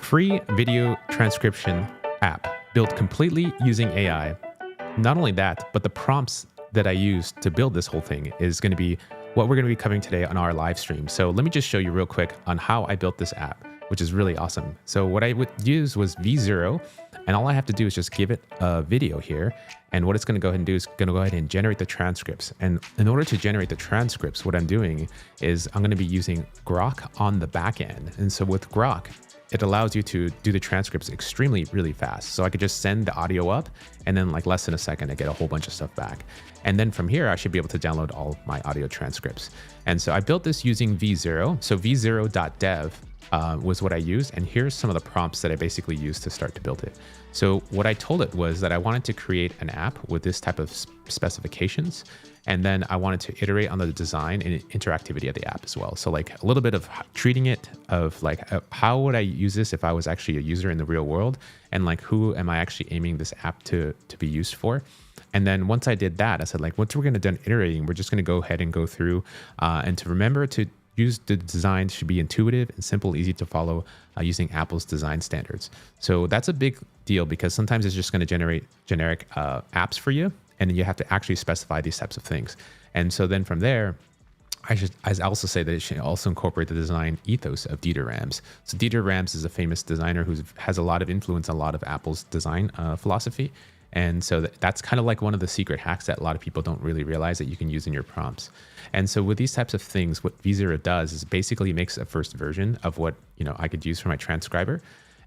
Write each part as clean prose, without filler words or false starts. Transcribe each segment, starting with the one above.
free video transcription app built completely using AI. Not only that, but the prompts that I used to build this whole thing is going to be what we're going to be covering today on our live stream. So let me just show you real quick on how I built this app, which is really awesome. So what I would use was V0, and all I have to do is just give it a video here. And what it's going to go ahead and do is going to go ahead and generate the transcripts. And in order to generate the transcripts, what I'm doing is I'm going to be using Groq on the back end. And so with Groq, it allows you to do the transcripts extremely, really fast. So I could just send the audio up and then like less than a second, I get a whole bunch of stuff back. And then from here, I should be able to download all my audio transcripts. And so I built this using V0. So v0.dev was what I used. And here's some of the prompts that I basically used to start to build it. So what I told it was that I wanted to create an app with this type of specifications. And then I wanted to iterate on the design and interactivity of the app as well. So like a little bit of treating it of like, how would I use this if I was actually a user in the real world? And like, who am I actually aiming this app to be used for? And then once I did that, I said like, once we're going to done iterating, we're just going to go ahead and go through and to remember to use the design should be intuitive and simple, easy to follow using Apple's design standards. So that's a big deal because sometimes it's just going to generate generic apps for you. And then you have to actually specify these types of things. And so then from there, I also say that it should also incorporate the design ethos of Dieter Rams. So Dieter Rams is a famous designer who has a lot of influence on a lot of Apple's design philosophy. And so that's kind of like one of the secret hacks that a lot of people don't really realize that you can use in your prompts. And so with these types of things, what V0 does is basically makes a first version of what I could use for my transcriber.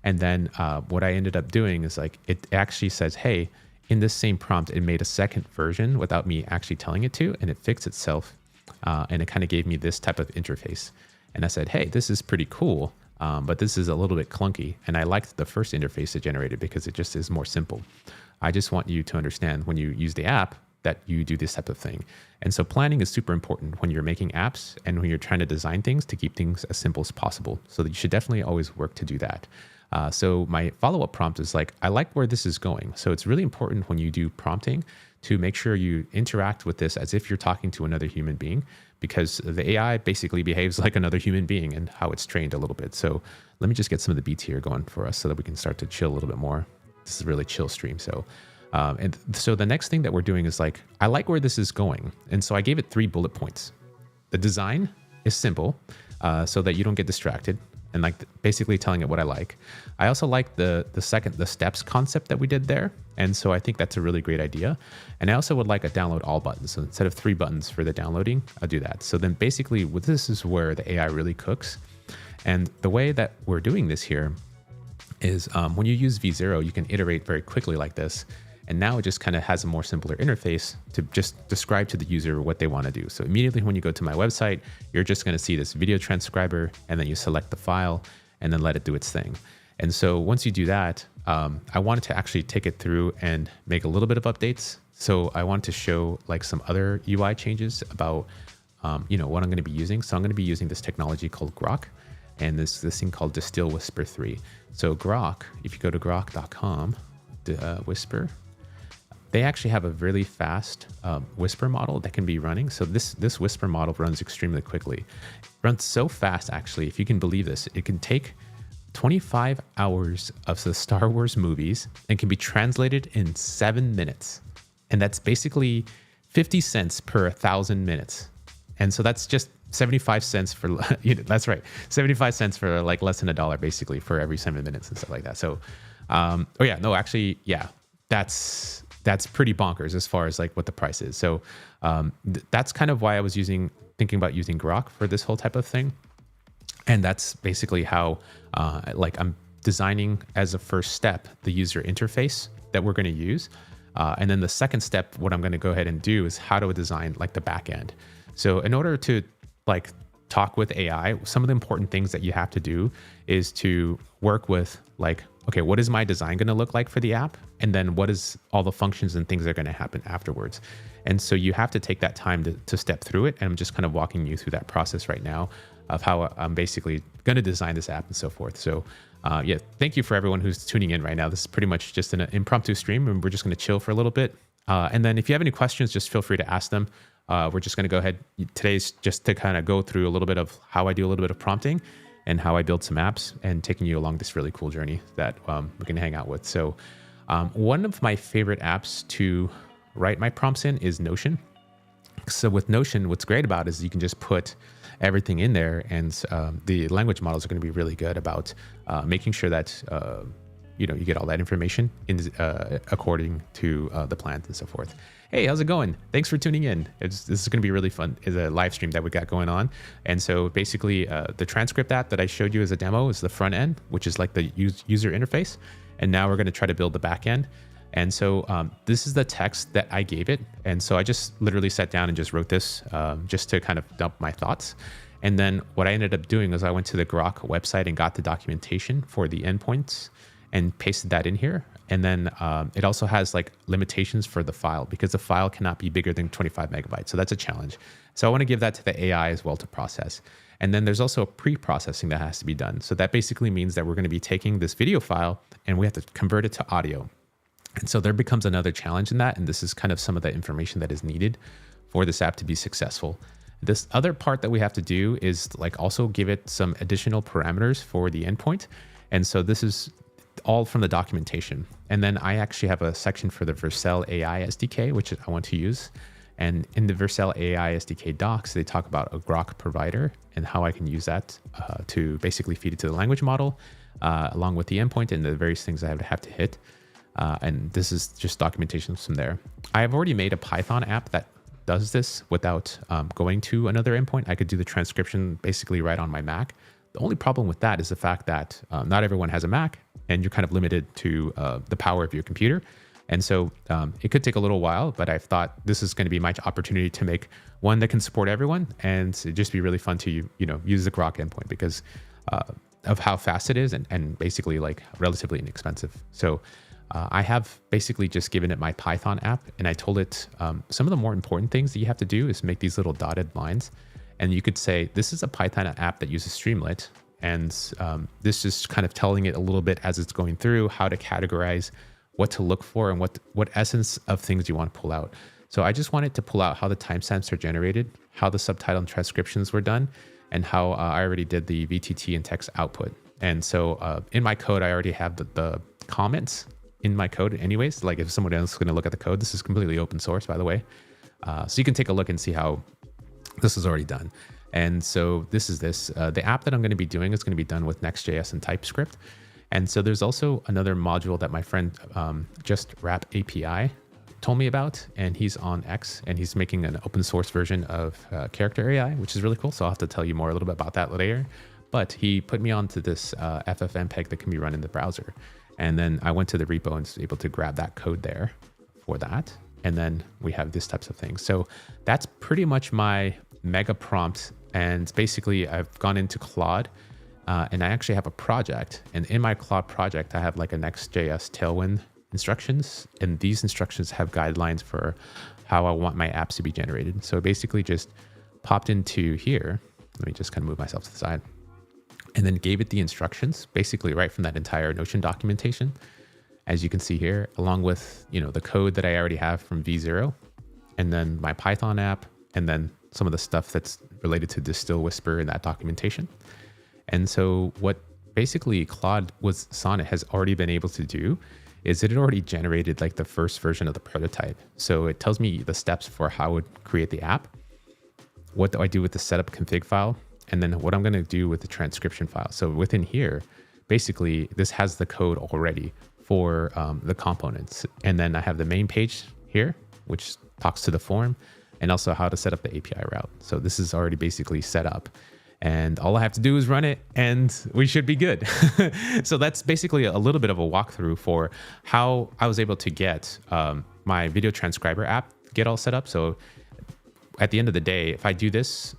And then what I ended up doing is like it actually says, hey, in this same prompt, it made a second version without me actually telling it to, and it fixed itself. And it kind of gave me this type of interface. And I said, hey, this is pretty cool, but this is a little bit clunky. And I liked the first interface it generated because it just is more simple. I just want you to understand when you use the app that you do this type of thing. And so planning is super important when you're making apps and when you're trying to design things to keep things as simple as possible. So that you should definitely always work to do that. So my follow-up prompt is like, I like where this is going. So it's really important when you do prompting to make sure you interact with this as if you're talking to another human being, because the AI basically behaves like another human being and how it's trained a little bit. So let me just get some of the beats here going for us so that we can start to chill a little bit more. This is a really chill stream. So, and so the next thing that we're doing is like, I like where this is going. And so I gave it 3 bullet points. The design is simple so that you don't get distracted. And like basically telling it what I like. I also like the steps concept that we did there. And so I think that's a really great idea. And I also would like a download all button. So instead of 3 buttons for the downloading, I'll do that. So then basically this is where the AI really cooks. And the way that we're doing this here is when you use V0, you can iterate very quickly like this. And now it just kind of has a more simpler interface to just describe to the user what they want to do. So immediately when you go to my website, you're just going to see this video transcriber, and then you select the file and then let it do its thing. And so once you do that, I wanted to actually take it through and make a little bit of updates. So I wanted to show like some other UI changes about what I'm going to be using. So I'm going to be using this technology called Groq and this thing called Distill Whisper 3. So Groq, if you go to groq.com, Whisper, they actually have a really fast Whisper model that can be running. So this Whisper model runs extremely quickly. It runs so fast, actually, if you can believe this, it can take 25 hours of the Star Wars movies and can be translated in 7 minutes. And that's basically 50 cents per 1,000 minutes. And so that's just 75 cents for, that's right, 75 cents for like less than $1 basically for every 7 minutes and stuff like that. So, that's pretty bonkers as far as like what the price is. So that's kind of why I was thinking about using Groq for this whole type of thing. And that's basically how I'm designing as a first step, the user interface that we're going to use. And then the second step, what I'm going to go ahead and do is how to design like the back end. So in order to like talk with AI, some of the important things that you have to do is to work with like, okay, what is my design going to look like for the app? And then what is all the functions and things that are going to happen afterwards? And so you have to take that time to step through it. And I'm just kind of walking you through that process right now of how I'm basically going to design this app and so forth. So thank you for everyone who's tuning in right now. This is pretty much just an impromptu stream and we're just going to chill for a little bit. And then if you have any questions, just feel free to ask them. We're just going to go ahead. Today's just to kind of go through a little bit of how I do a little bit of prompting. and how I build some apps, and taking you along this really cool journey that we can hang out with. So one of my favorite apps to write my prompts in is Notion. So with Notion, what's great about it is you can just put everything in there, and the language models are going to be really good about making sure that you get all that information according to the plans and so forth. Hey, how's it going? Thanks for tuning in. This is going to be really fun. It's a live stream that we got going on. And so basically the transcript app that I showed you as a demo is the front end, which is like the user interface. And now we're going to try to build the back end. And so this is the text that I gave it. And so I just literally sat down and just wrote this just to kind of dump my thoughts. And then what I ended up doing was I went to the Groq website and got the documentation for the endpoints and pasted that in here. And then it also has like limitations for the file, because the file cannot be bigger than 25 megabytes. So that's a challenge. So I want to give that to the AI as well to process. And then there's also pre-processing that has to be done. So that basically means that we're going to be taking this video file and we have to convert it to audio. And so there becomes another challenge in that. And this is kind of some of the information that is needed for this app to be successful. This other part that we have to do is like also give it some additional parameters for the endpoint. And so this is all from the documentation. And then I actually have a section for the Vercel AI SDK, which I want to use. And in the Vercel AI SDK docs, they talk about a Groq provider and how I can use that to basically feed it to the language model, along with the endpoint and the various things I have to hit. And this is just documentation from there. I have already made a Python app that does this without going to another endpoint. I could do the transcription basically right on my Mac. The only problem with that is the fact that not everyone has a Mac, and you're kind of limited to the power of your computer. And so it could take a little while, but I thought this is going to be my opportunity to make one that can support everyone, and it'd just be really fun to use the Groq endpoint because of how fast it is and basically like relatively inexpensive. So I have basically just given it my Python app, and I told it some of the more important things that you have to do is make these little dotted lines. And you could say, this is a Python app that uses Streamlit. And this is kind of telling it a little bit as it's going through how to categorize what to look for and what essence of things you want to pull out. So I just wanted to pull out how the timestamps are generated, how the subtitle and transcriptions were done, and how I already did the VTT and text output. And so in my code, I already have the comments in my code anyways. Like if someone else is going to look at the code, this is completely open source, by the way. So you can take a look and see how this is already done. And so this is the app that I'm going to be doing is going to be done with Next.js and TypeScript. And so there's also another module that my friend Just Wrap API told me about, and he's on X, and he's making an open source version of Character AI, which is really cool. So I'll have to tell you more a little bit about that later. But he put me onto this FFmpeg that can be run in the browser. And then I went to the repo and was able to grab that code there for that. And then we have these types of things. So that's pretty much my mega prompt. And basically I've gone into Claude and I actually have a project. And in my Claude project, I have like a Next.js Tailwind instructions. And these instructions have guidelines for how I want my apps to be generated. So basically just popped into here. Let me just kind of move myself to the side. And then gave it the instructions, basically right from that entire Notion documentation, as you can see here, along with the code that I already have from V0, and then my Python app, and then some of the stuff that's related to Distill Whisper in that documentation. And so what basically Claude with Sonnet has already been able to do is it had already generated like the first version of the prototype. So it tells me the steps for how I would create the app. What do I do with the setup config file? And then what I'm going to do with the transcription file. So within here, basically this has the code already for the components. And then I have the main page here, which talks to the form, and also how to set up the API route. So this is already basically set up. And all I have to do is run it and we should be good. So that's basically a little bit of a walkthrough for how I was able to get my video transcriber app get all set up. So at the end of the day, if I do this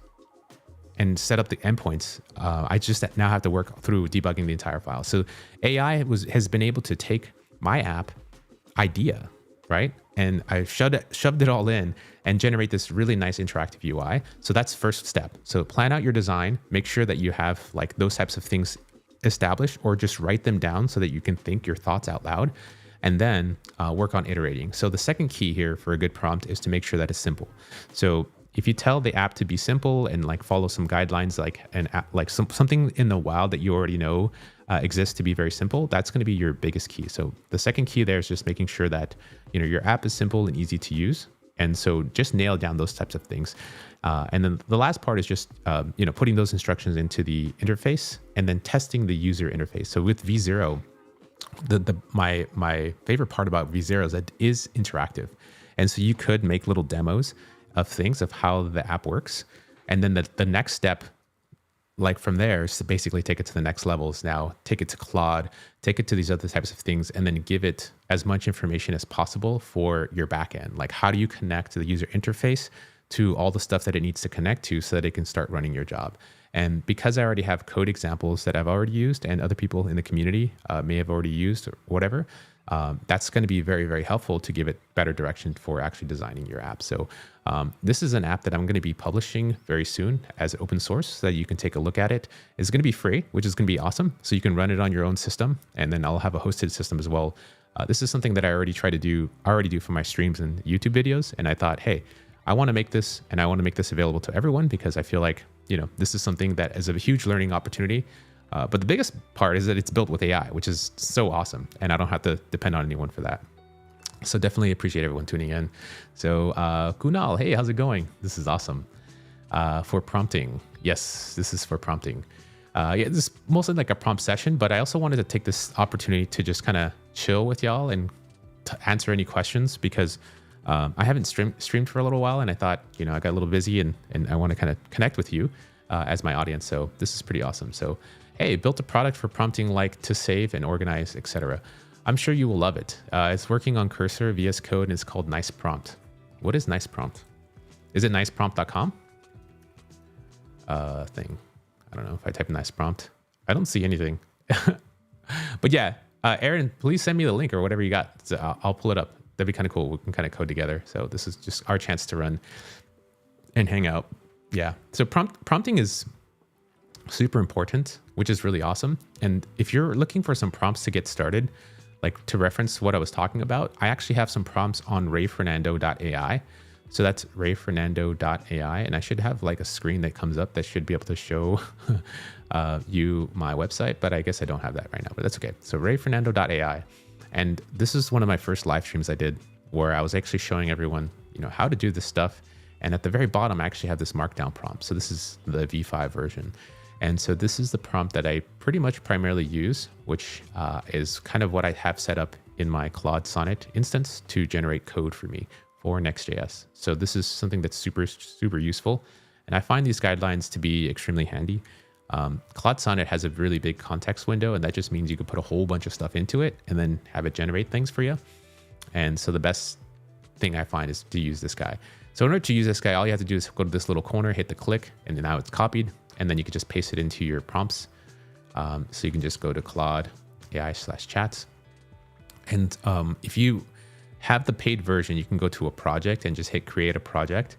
and set up the endpoints, I just now have to work through debugging the entire file. So AI has been able to take my app idea, right? And I shoved it all in and generate this really nice interactive UI. So that's first step. So plan out your design, make sure that you have like those types of things established, or just write them down so that you can think your thoughts out loud, and then work on iterating. So the second key here for a good prompt is to make sure that it's simple. So if you tell the app to be simple and like follow some guidelines, like an app, like something in the wild that you already know exists to be very simple, that's going to be your biggest key. So the second key there is just making sure that, you know, your app is simple and easy to use. And so just nail down those types of things. And then the last part is just, you know, putting those instructions into the interface and then testing the user interface. So with V0, my favorite part about V0 is that it is interactive. And so you could make little demos of things of how the app works. And then the next step, like from there, is to basically take it to the next levels. Now take it to Claude, take it to these other types of things, and then give it as much information as possible for your backend. Like, how do you connect to the user interface to all the stuff that it needs to connect to so that it can start running your job? And because I already have code examples that I've already used and other people in the community may have already used or whatever, that's going to be very, very helpful to give it better direction for actually designing your app. So this is an app that I'm going to be publishing very soon as open source so that you can take a look at it. It's going to be free, which is going to be awesome. So you can run it on your own system, and then I'll have a hosted system as well. This is something that I already do for my streams and YouTube videos. And I thought, hey, I want to make this, and I want to make this available to everyone because I feel like, you know, this is something that is a huge learning opportunity. But the biggest part is that it's built with AI, which is so awesome. And I don't have to depend on anyone for that. So definitely appreciate everyone tuning in. So Kunal, hey, how's it going? This is awesome. For prompting. Yes, this is for prompting. Yeah, this is mostly like a prompt session, but I also wanted to take this opportunity to just kind of chill with y'all and to answer any questions because I haven't streamed for a little while, and I thought, you know, I got a little busy and I want to kind of connect with you as my audience. So this is pretty awesome. So, hey, built a product for prompting like to save and organize, etc. I'm sure you will love it. It's working on Cursor, VS Code, and it's called Nice Prompt. What is Nice Prompt? Is it niceprompt.com? Thing. I don't know if I type Nice Prompt. I don't see anything. But yeah, Aaron, please send me the link or whatever you got. So I'll pull it up. That'd be kind of cool. We can kind of code together. So this is just our chance to run and hang out. Yeah. So prompting is super important, which is really awesome. And if you're looking for some prompts to get started, like to reference what I was talking about, I actually have some prompts on rayfernando.ai. So that's rayfernando.ai. And I should have like a screen that comes up that should be able to show you my website, but I guess I don't have that right now, but that's okay. So rayfernando.ai. And this is one of my first live streams I did where I was actually showing everyone, you know, how to do this stuff. And at the very bottom, I actually have this markdown prompt. So this is the V5 version. And so this is the prompt that I pretty much primarily use, which is kind of what I have set up in my Claude Sonnet instance to generate code for me for Next.js. So this is something that's super, super useful. And I find these guidelines to be extremely handy. Claude Sonnet has a really big context window, and that just means you can put a whole bunch of stuff into it and then have it generate things for you. And so the best thing I find is to use this guy. So in order to use this guy, all you have to do is go to this little corner, hit the click, and then now it's copied. And then you can just paste it into your prompts. So you can just go to Claude AI/chats. And if you have the paid version, you can go to a project and just hit create a project.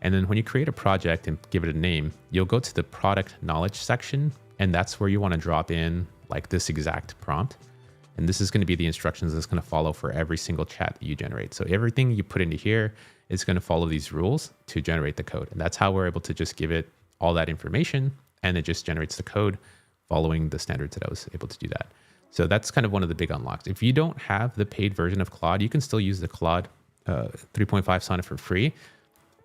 And then when you create a project and give it a name, you'll go to the product knowledge section. And that's where you want to drop in like this exact prompt. And this is going to be the instructions that's going to follow for every single chat that you generate. So everything you put into here is going to follow these rules to generate the code. And that's how we're able to just give it all that information, and it just generates the code following the standards that I was able to do that. So that's kind of one of the big unlocks. If you don't have the paid version of Claude, you can still use the Claude 3.5 Sonnet for free,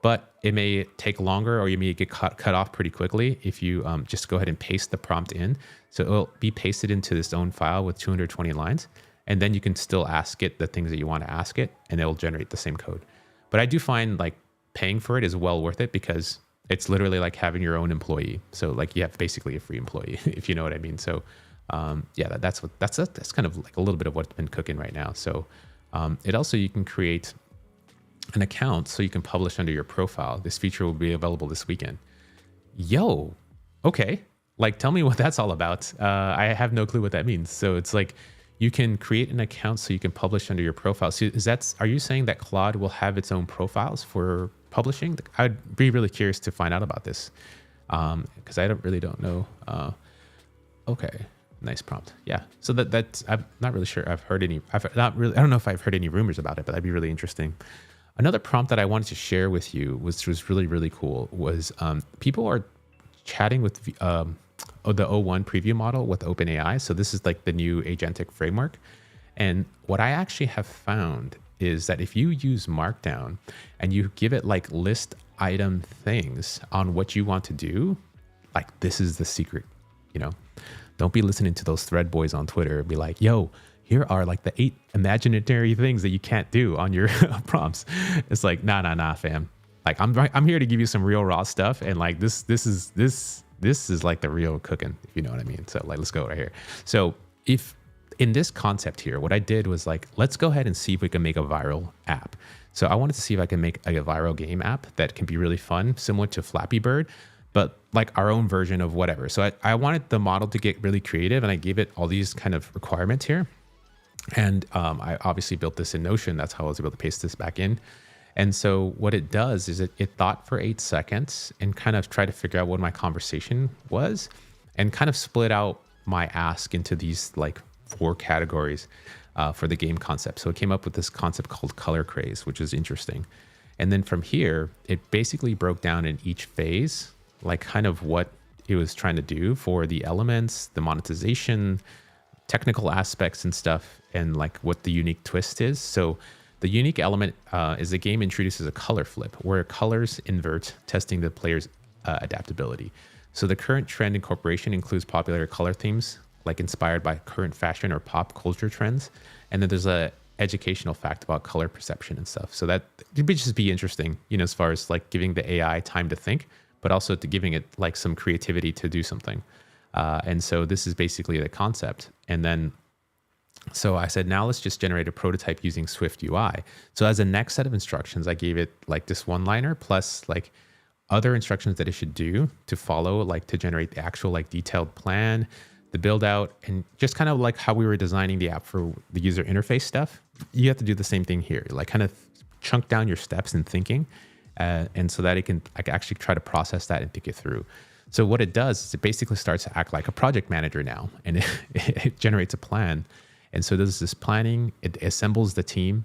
but it may take longer or you may get cut off pretty quickly if you just go ahead and paste the prompt in. So it'll be pasted into this own file with 220 lines, and then you can still ask it the things that you want to ask it, and it'll generate the same code. But I do find like paying for it is well worth it because it's literally like having your own employee. So like you have basically a free employee, if you know what I mean. So yeah, that's kind of like a little bit of what's been cooking right now. So it also, you can create an account so you can publish under your profile. This feature will be available this weekend. Yo, okay. Like, tell me what that's all about. I have no clue what that means. So it's like you can create an account so you can publish under your profile. So are you saying that Claude will have its own profiles for publishing? I'd be really curious to find out about this because I really don't know. Okay, nice prompt. Yeah, so that's I'm not really sure. I don't know if I've heard any rumors about it, but that'd be really interesting. Another prompt that I wanted to share with you, which was really, really cool, was people are chatting with the O1 preview model with OpenAI. So this is like the new agentic framework. And what I actually have found is that if you use Markdown and you give it like list item things on what you want to do, like this is the secret, you know, don't be listening to those thread boys on Twitter and be like, yo, here are like the 8 imaginary things that you can't do on your prompts. It's like, nah, fam. Like I'm here to give you some real raw stuff. And like this is like the real cooking, if you know what I mean. So like, let's go right here. So if in this concept here, what I did was like, let's go ahead and see if we can make a viral app. So I wanted to see if I can make a viral game app that can be really fun, similar to Flappy Bird, but like our own version of whatever. So I wanted the model to get really creative, and I gave it all these kind of requirements here. And I obviously built this in Notion. That's how I was able to paste this back in. And so what it does is it thought for 8 seconds and kind of tried to figure out what my conversation was and kind of split out my ask into these like 4 categories for the game concept. So it came up with this concept called color craze, which is interesting. And then from here, it basically broke down in each phase, like kind of what it was trying to do for the elements, the monetization, technical aspects and stuff, and like what the unique twist is. So the unique element is the game introduces a color flip where colors invert, testing the player's adaptability. So the current trend incorporation includes popular color themes, like inspired by current fashion or pop culture trends. And then there's a educational fact about color perception and stuff. So that would just be interesting, you know, as far as like giving the AI time to think, but also to giving it like some creativity to do something. And so this is basically the concept. And then, so I said, now let's just generate a prototype using Swift UI. So as a next set of instructions, I gave it like this one-liner plus like other instructions that it should do to follow, like to generate the actual like detailed plan, the build out, and just kind of like how we were designing the app for the user interface stuff. You have to do the same thing here, like kind of chunk down your steps in thinking. And so that I can actually try to process that and think it through. So what it does is it basically starts to act like a project manager now, and it generates a plan. And so there's this planning, it assembles the team,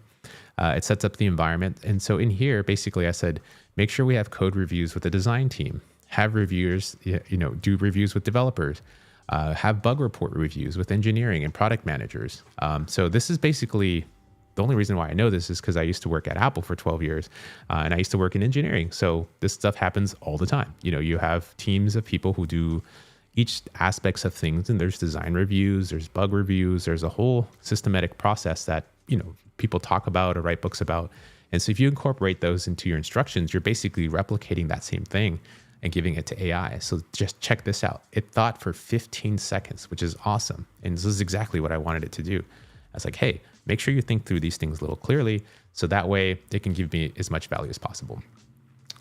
it sets up the environment. And so in here, basically I said, make sure we have code reviews with the design team, have reviewers, you know, do reviews with developers, have bug report reviews with engineering and product managers. So this is basically, the only reason why I know this is because I used to work at Apple for 12 years and I used to work in engineering. So this stuff happens all the time. You know, you have teams of people who do each aspects of things, and there's design reviews, there's bug reviews, there's a whole systematic process that, you know, people talk about or write books about. And so if you incorporate those into your instructions, you're basically replicating that same thing and giving it to AI. So just check this out. It thought for 15 seconds, which is awesome. And this is exactly what I wanted it to do. I was like, hey, make sure you think through these things a little clearly, so that way they can give me as much value as possible.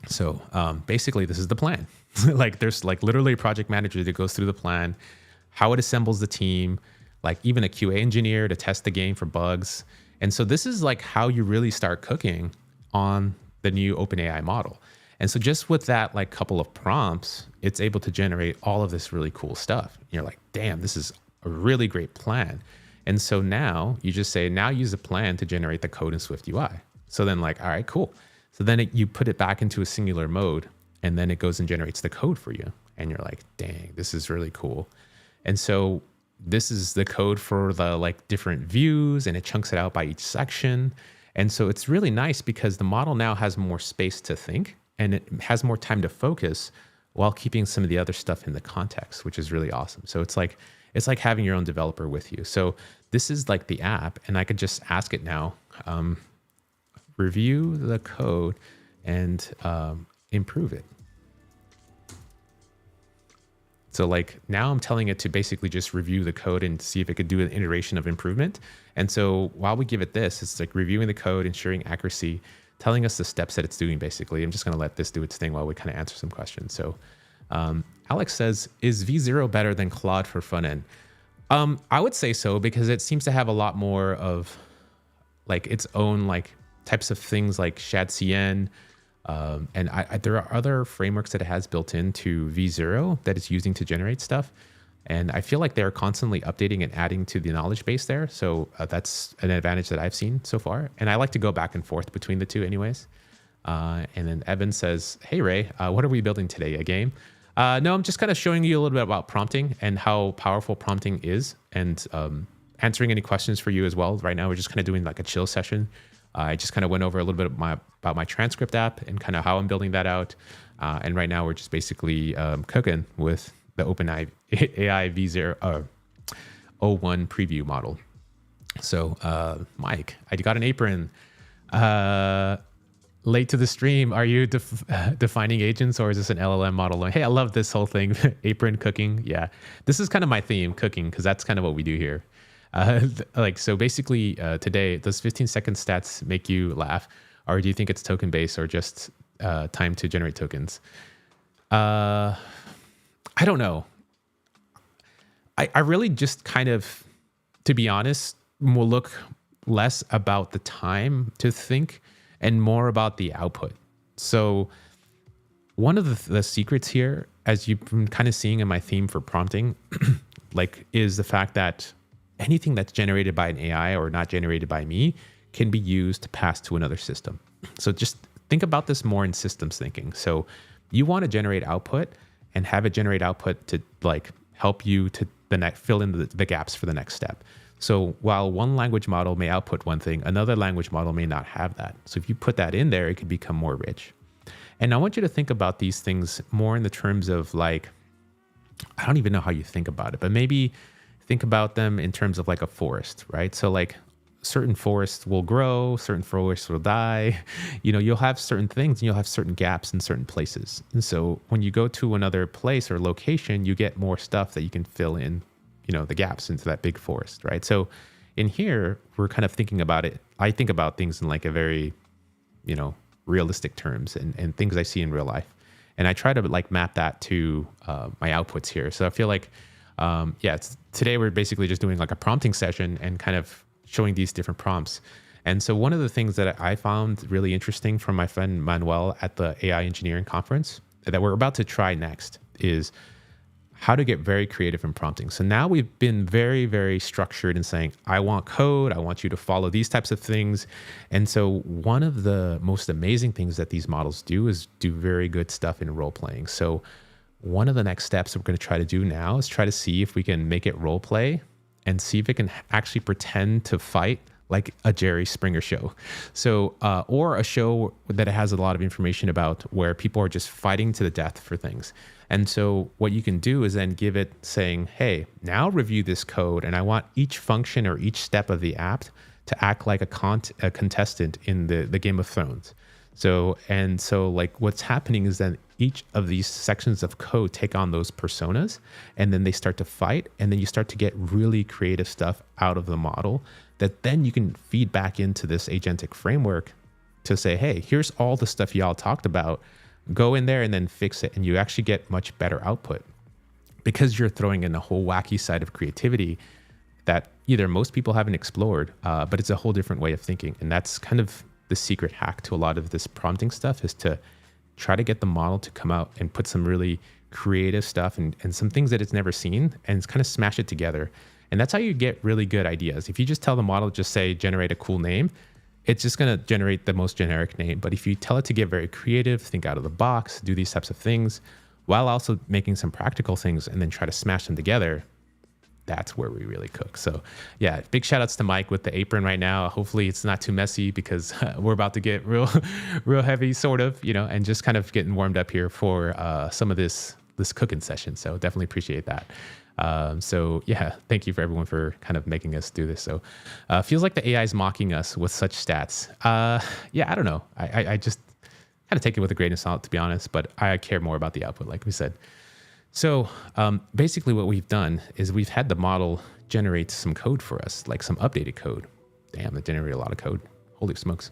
So basically, this is the plan. Like there's like literally a project manager that goes through the plan, how it assembles the team, like even a QA engineer to test the game for bugs. And so this is like how you really start cooking on the new OpenAI model. And so just with that like couple of prompts, it's able to generate all of this really cool stuff. And you're like, damn, this is a really great plan. And so now you just say, now use the plan to generate the code in Swift UI. So then like, all right, cool. So then you put it back into a singular mode, and then it goes and generates the code for you. And you're like, dang, this is really cool. And so this is the code for the like different views, and it chunks it out by each section. And so it's really nice because the model now has more space to think, and it has more time to focus while keeping some of the other stuff in the context, which is really awesome. So it's like having your own developer with you. So this is like the app, and I could just ask it now, review the code and improve it. So like now I'm telling it to basically just review the code and see if it could do an iteration of improvement. And so while we give it this, it's like reviewing the code, ensuring accuracy, telling us the steps that it's doing basically. I'm just going to let this do its thing while we kind of answer some questions. So Alex says, is V0 better than Claude for front end? I would say so, because it seems to have a lot more of like its own like types of things like ShadCN. And there are other frameworks that it has built into V0 that it's using to generate stuff. And I feel like they're constantly updating and adding to the knowledge base there. So that's an advantage that I've seen so far. And I like to go back and forth between the two anyways. And then Evan says, hey, Ray, what are we building today? A game? No, I'm just kind of showing you a little bit about prompting and how powerful prompting is, and answering any questions for you as well. Right now, we're just kind of doing like a chill session. I just kind of went over a little bit about my transcript app and kind of how I'm building that out. And right now, we're just basically cooking with the OpenAI V0 01 preview model. So, Mike, I got an apron. Late to the stream. Are you defining agents, or is this an LLM model? Hey, I love this whole thing. Apron cooking. Yeah, this is kind of my theme, cooking, because that's kind of what we do here. So basically today, does 15-second stats make you laugh, or do you think it's token based, or just time to generate tokens? I don't know. I really just kind of, to be honest, will look less about the time to think and more about the output. So one of the secrets here, as you've been kind of seeing in my theme for prompting, is the fact that anything that's generated by an AI or not generated by me can be used to pass to another system. So just think about this more in systems thinking. So you want to generate output and have it generate output to help you to fill in the gaps for the next step. So while one language model may output one thing, another language model may not have that. So if you put that in there, it could become more rich. And I want you to think about these things more in the terms of I don't even know how you think about it, but maybe think about them in terms of like a forest, right? So certain forests will grow, certain forests will die. You'll have certain things and you'll have certain gaps in certain places. And so when you go to another place or location, you get more stuff that you can fill in, the gaps into that big forest, right? So in here, we're kind of thinking about it. I think about things in a very, realistic terms and things I see in real life. And I try to map that to my outputs here. So I feel today we're basically just doing a prompting session and kind of showing these different prompts. And so one of the things that I found really interesting from my friend Manuel at the AI engineering conference that we're about to try next is how to get very creative in prompting. So now we've been very, very structured in saying, I want code, I want you to follow these types of things. And so one of the most amazing things that these models do is do very good stuff in role playing. So one of the next steps we're going to try to do now is try to see if we can make it role play and see if it can actually pretend to fight like a Jerry Springer show. So, or a show that has a lot of information about where people are just fighting to the death for things. And so what you can do is then give it saying, hey, now review this code. And I want each function or each step of the app to act like a contestant in the Game of Thrones. So what's happening is that each of these sections of code take on those personas, and then they start to fight. And then you start to get really creative stuff out of the model that then you can feed back into this agentic framework to say, hey, here's all the stuff y'all talked about. Go in there and then fix it. And you actually get much better output because you're throwing in a whole wacky side of creativity that either most people haven't explored, but it's a whole different way of thinking. And that's kind of the secret hack to a lot of this prompting stuff, is to try to get the model to come out and put some really creative stuff and some things that it's never seen and kind of smash it together. And that's how you get really good ideas. If you just tell the model, just say, generate a cool name, it's just going to generate the most generic name. But if you tell it to get very creative, think out of the box, do these types of things, while also making some practical things and then try to smash them together, that's where we really cook. So yeah, big shout outs to Mike with the apron right now. Hopefully it's not too messy because we're about to get real heavy sort of, and just kind of getting warmed up here for some of this cooking session. So definitely appreciate that. So yeah, thank you for everyone for kind of making us do this. So feels like the AI is mocking us with such stats. Yeah, I don't know. I just kind of take it with a grain of salt, to be honest, but I care more about the output, like we said. So basically what we've done is we've had the model generate some code for us, like some updated code. Damn, that generated a lot of code. Holy smokes.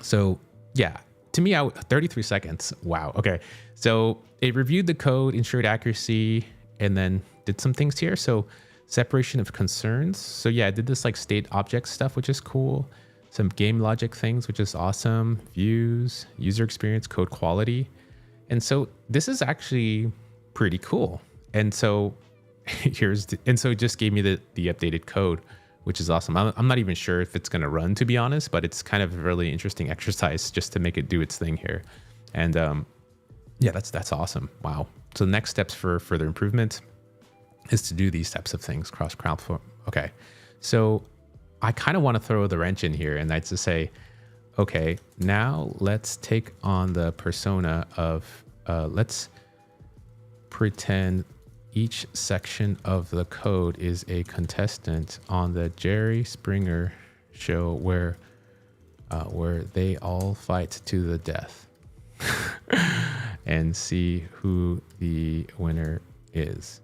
So yeah, to me, 33 seconds. Wow. Okay. So it reviewed the code, ensured accuracy, and then did some things here. So separation of concerns. So yeah, I did this like state object stuff, which is cool. Some game logic things, which is awesome. Views, user experience, code quality. And so this is actually pretty cool. And so and so it just gave me the updated code, which is awesome. I'm not even sure if it's going to run, to be honest, but it's kind of a really interesting exercise just to make it do its thing here. And yeah, that's awesome. Wow. So the next steps for further improvement is to do these types of things, cross-platform. Okay. So I kind of want to throw the wrench in here, and that's to say, okay, now let's take on the persona of, let's pretend each section of the code is a contestant on the Jerry Springer show where they all fight to the death and see who the winner is.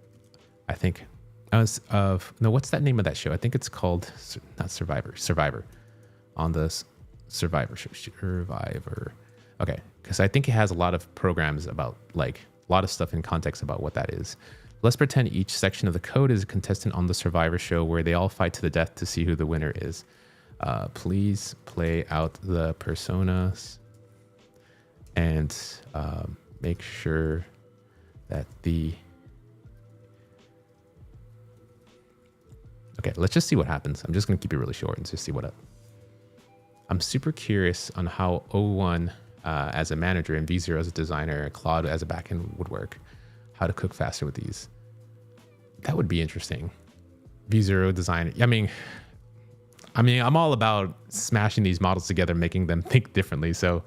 I think no, what's that name of that show? I think it's called not Survivor on the Survivor show. Survivor. Okay, because I think it has a lot of programs about like a lot of stuff in context about what that is. Let's pretend each section of the code is a contestant on the Survivor show where they all fight to the death to see who the winner is. Please play out the personas and make sure that the... Okay, let's just see what happens. I'm just going to keep it really short and just see what... I'm super curious on how O1 as a manager and V0 as a designer, Claude as a backend would work. How to cook faster with these. That would be interesting. V0 design. I mean, I'm all about smashing these models together, making them think differently. So,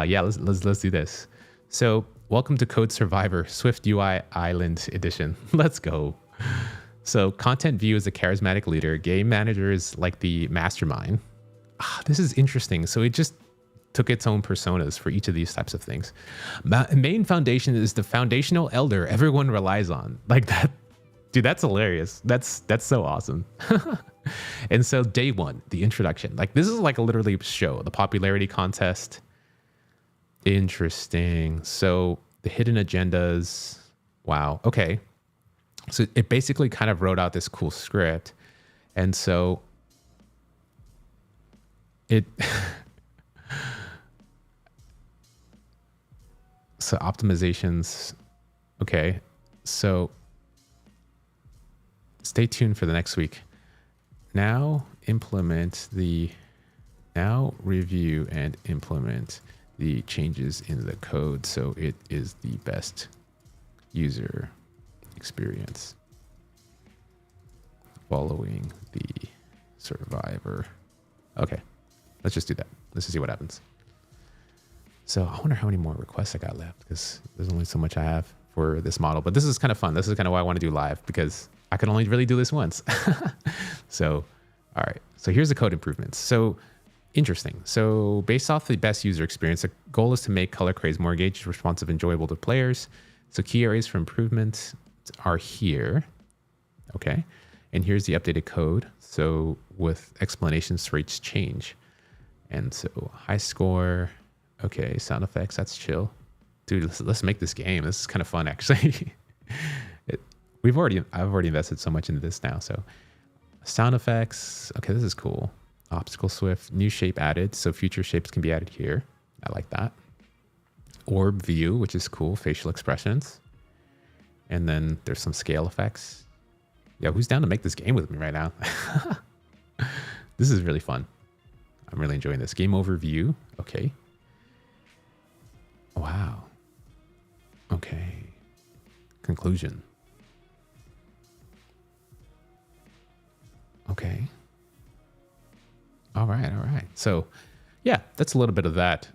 yeah, let's do this. So, welcome to Code Survivor Swift UI Island Edition. Let's go. So, content view is a charismatic leader. Game manager is like the mastermind. This is interesting. So it just took its own personas for each of these types of things. Main foundation is the foundational elder everyone relies on. Like that. Dude, that's hilarious. That's so awesome. And so day one, the introduction. Like this is like a literally show, the popularity contest. Interesting. So the hidden agendas. Wow. Okay. So it basically kind of wrote out this cool script. And so it... So optimizations. Okay. So stay tuned for the next week. Now review and implement the changes in the code so it is the best user experience following the survivor. Okay, let's just do that. Let's just see what happens. So I wonder how many more requests I got left because there's only so much I have for this model, but this is kind of fun. This is kind of why I want to do live because I can only really do this once. So, all right. So here's the code improvements. So interesting. So based off the best user experience, the goal is to make color craze more engaged, responsive, enjoyable to players. So key areas for improvement are here. Okay. And here's the updated code. So with explanations for each change. And so high score. Okay. Sound effects. That's chill. Dude, let's make this game. This is kind of fun, actually. I've already invested so much into this now. So sound effects. Okay, this is cool. Obstacle Swift, new shape added. So future shapes can be added here. I like that. Orb view, which is cool. Facial expressions. And then there's some scale effects. Yeah, who's down to make this game with me right now? This is really fun. I'm really enjoying this. Game overview. Okay. Wow. Okay. Conclusion. Okay. All right. All right. So yeah, that's a little bit of that.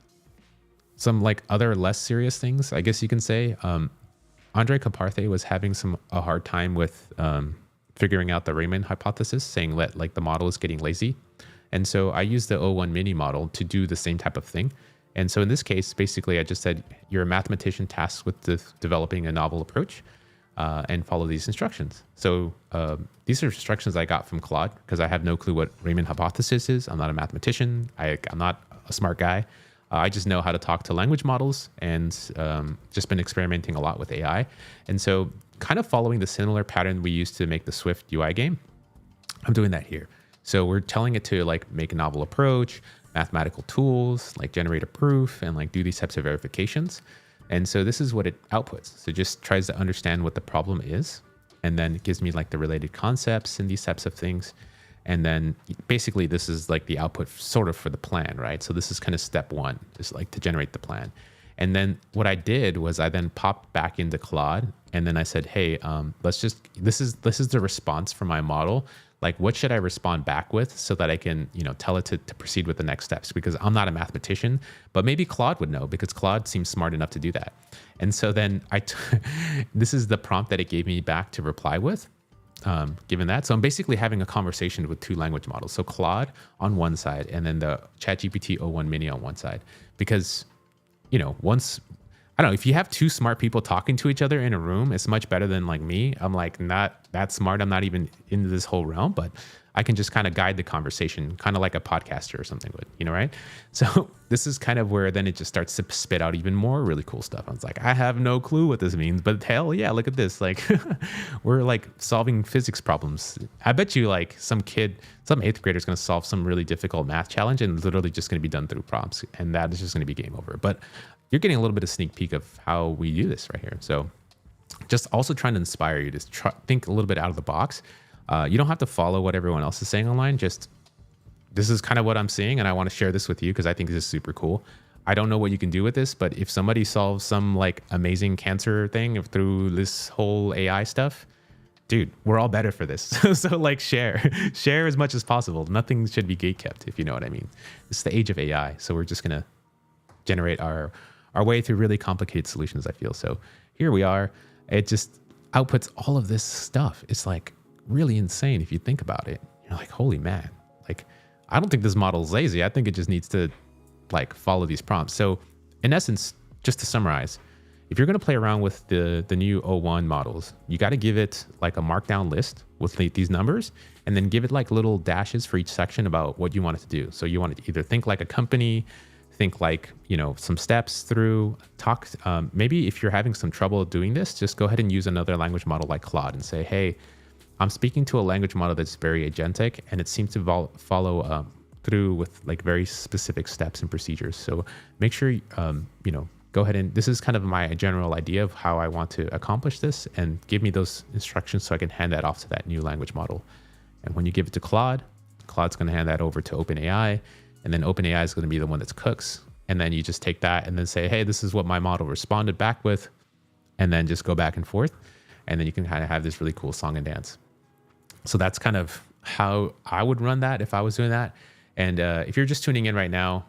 Some like other less serious things, I guess you can say. Andre Caparthe was having a hard time with figuring out the Riemann hypothesis, saying that like the model is getting lazy. And so I used the O1 mini model to do the same type of thing. And so in this case, basically, I just said, you're a mathematician tasked with developing a novel approach and follow these instructions. So these are instructions I got from Claude because I have no clue what Riemann hypothesis is. I'm not a mathematician. I'm not a smart guy. I just know how to talk to language models and just been experimenting a lot with AI. And so kind of following the similar pattern we used to make the Swift UI game, I'm doing that here. So we're telling it to like make a novel approach, mathematical tools, like generate a proof and like do these types of verifications. And so this is what it outputs. So it just tries to understand what the problem is. and then it gives me like the related concepts and these types of things. And then basically this is like the output sort of for the plan, right? So this is kind of step one, just like to generate the plan. And then what I did was I then popped back into Claude, and then I said, hey, this is the response from my model. Like, what should I respond back with so that I can, tell it to proceed with the next steps? Because I'm not a mathematician, but maybe Claude would know, because Claude seems smart enough to do that. And so then this is the prompt that it gave me back to reply with, given that. So I'm basically having a conversation with two language models. So Claude on one side, and then the ChatGPT o1 Mini on one side. Because, once, I don't know, if you have two smart people talking to each other in a room, it's much better than like me. I'm like not that smart. I'm not even into this whole realm, but I can just kind of guide the conversation, kind of like a podcaster or something would, right? So this is kind of where then it just starts to spit out even more really cool stuff. I was like, I have no clue what this means, but hell yeah, look at this. Like we're like solving physics problems. I bet you like some 8th grader is going to solve some really difficult math challenge and literally just going to be done through prompts. And that is just going to be game over. But you're getting a little bit of sneak peek of how we do this right here. So just also trying to inspire you to think a little bit out of the box. You don't have to follow what everyone else is saying online. Just this is kind of what I'm seeing, and I want to share this with you because I think this is super cool. I don't know what you can do with this, but if somebody solves some like amazing cancer thing through this whole AI stuff, dude, we're all better for this. So like share as much as possible. Nothing should be gatekept, if you know what I mean. It's the age of AI, so we're just gonna generate our way through really complicated solutions, I feel. So here we are. It just outputs all of this stuff. It's like really insane if you think about it. You're like, holy man. Like, I don't think this model is lazy. I think it just needs to like follow these prompts. So in essence, just to summarize, if you're going to play around with the new O1 models, you got to give it like a markdown list with these numbers, and then give it like little dashes for each section about what you want it to do. So you want it to either think like a company, think like, some steps through, talk. Maybe if you're having some trouble doing this, just go ahead and use another language model like Claude and say, hey, I'm speaking to a language model that's very agentic, and it seems to follow through with like very specific steps and procedures. So make sure, go ahead and this is kind of my general idea of how I want to accomplish this, and give me those instructions so I can hand that off to that new language model. And when you give it to Claude, Claude's going to hand that over to OpenAI, and then OpenAI is going to be the one that cooks. And then you just take that and then say, hey, this is what my model responded back with, and then just go back and forth. And then you can kind of have this really cool song and dance. So that's kind of how I would run that if I was doing that. And if you're just tuning in right now,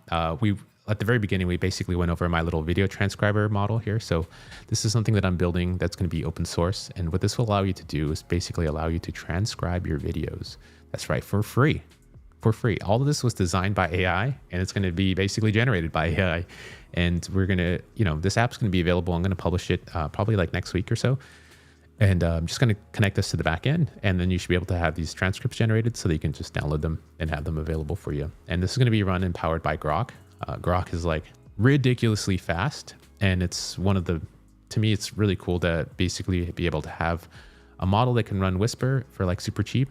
at the very beginning, we basically went over my little video transcriber model here. So this is something that I'm building that's going to be open source. And what this will allow you to do is basically allow you to transcribe your videos. That's right, for free. For free. All of this was designed by AI, and it's going to be basically generated by AI. And we're going to, this app's going to be available. I'm going to publish it probably like next week or so. And I'm just going to connect this to the backend, and then you should be able to have these transcripts generated so that you can just download them and have them available for you. And this is going to be run and powered by Groq. Groq is like ridiculously fast, and it's to me, it's really cool to basically be able to have a model that can run Whisper for like super cheap,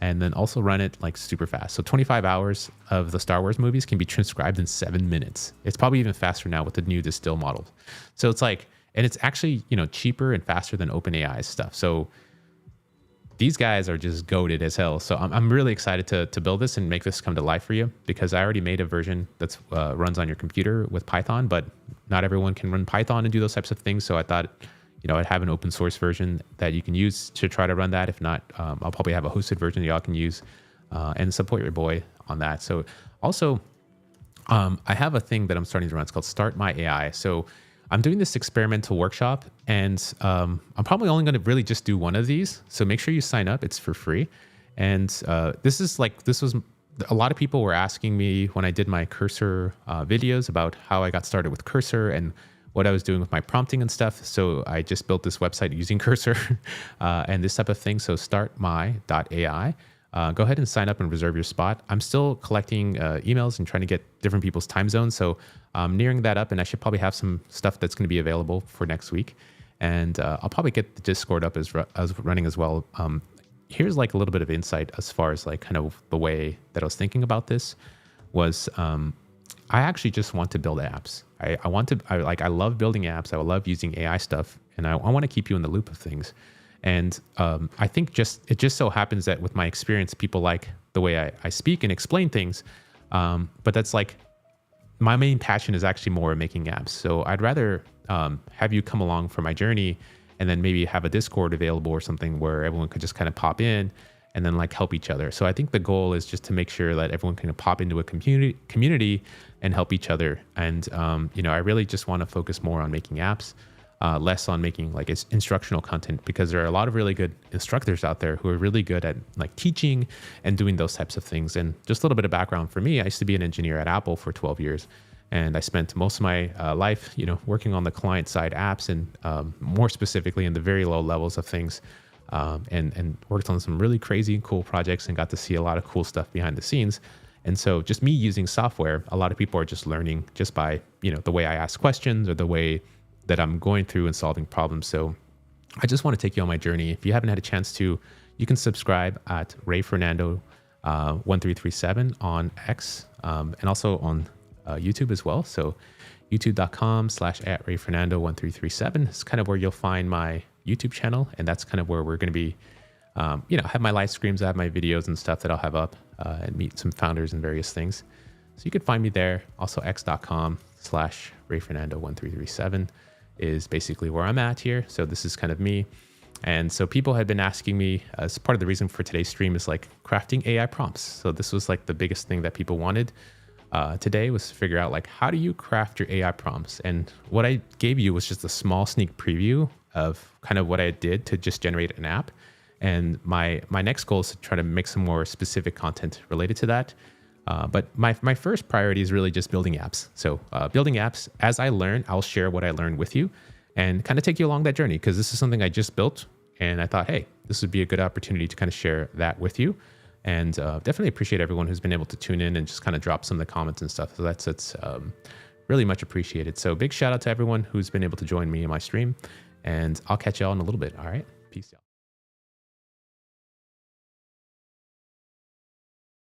and then also run it like super fast. So 25 hours of the Star Wars movies can be transcribed in 7 minutes. It's probably even faster now with the new Distill models. So it's like, and it's actually, cheaper and faster than OpenAI's stuff. So these guys are just goated as hell. So I'm really excited to build this and make this come to life for you, because I already made a version that's runs on your computer with Python, but not everyone can run Python and do those types of things. So I thought, I'd have an open source version that you can use to try to run that. If not, I'll probably have a hosted version that y'all can use and support your boy on that. So also, I have a thing that I'm starting to run. It's called StartMy.ai. So I'm doing this experimental workshop, and I'm probably only going to really just do one of these. So make sure you sign up. It's for free. And this was a lot of people were asking me when I did my cursor videos about how I got started with cursor and what I was doing with my prompting and stuff. So I just built this website using cursor and this type of thing. So StartMy.ai. Go ahead and sign up and reserve your spot. I'm still collecting emails and trying to get different people's time zones. So I'm nearing that up, and I should probably have some stuff that's going to be available for next week. And I'll probably get the Discord up as running as well. Here's like a little bit of insight as far as like kind of the way that I was thinking about this was I actually just want to build apps. I love building apps. I love using AI stuff, and I want to keep you in the loop of things. And I think it just so happens that with my experience, people like the way I speak and explain things. But that's like my main passion is actually more making apps. So I'd rather have you come along for my journey and then maybe have a Discord available or something where everyone could just kind of pop in and then like help each other. So I think the goal is just to make sure that everyone can pop into a community and help each other. And, I really just want to focus more on making apps, less on making like instructional content, because there are a lot of really good instructors out there who are really good at like teaching and doing those types of things. And just a little bit of background for me, I used to be an engineer at Apple for 12 years. And I spent most of my life, working on the client side apps and more specifically in the very low levels of things, and worked on some really crazy and cool projects and got to see a lot of cool stuff behind the scenes. And so just me using software, a lot of people are just learning just by, the way I ask questions or the way that I'm going through and solving problems. So I just want to take you on my journey. If you haven't had a chance to, you can subscribe at Ray Fernando 1337 on X, and also on YouTube as well. So youtube.com/@RayFernando1337 is kind of where you'll find my YouTube channel. And that's kind of where we're going to be, have my live streams, I have my videos and stuff that I'll have up, and meet some founders and various things. So you can find me there. Also x.com/RayFernando1337 is basically where I'm at here. So this is kind of me. And so people had been asking me, as part of the reason for today's stream is like crafting AI prompts. So this was like the biggest thing that people wanted today, was to figure out like, how do you craft your AI prompts? And what I gave you was just a small sneak preview of kind of what I did to just generate an app. And my next goal is to try to make some more specific content related to that. But my first priority is really just building apps. So building apps, as I learn, I'll share what I learned with you and kind of take you along that journey, because this is something I just built. And I thought, hey, this would be a good opportunity to kind of share that with you. And definitely appreciate everyone who's been able to tune in and just kind of drop some of the comments and stuff. So that's really much appreciated. So big shout out to everyone who's been able to join me in my stream. And I'll catch y'all in a little bit. All right. Peace out.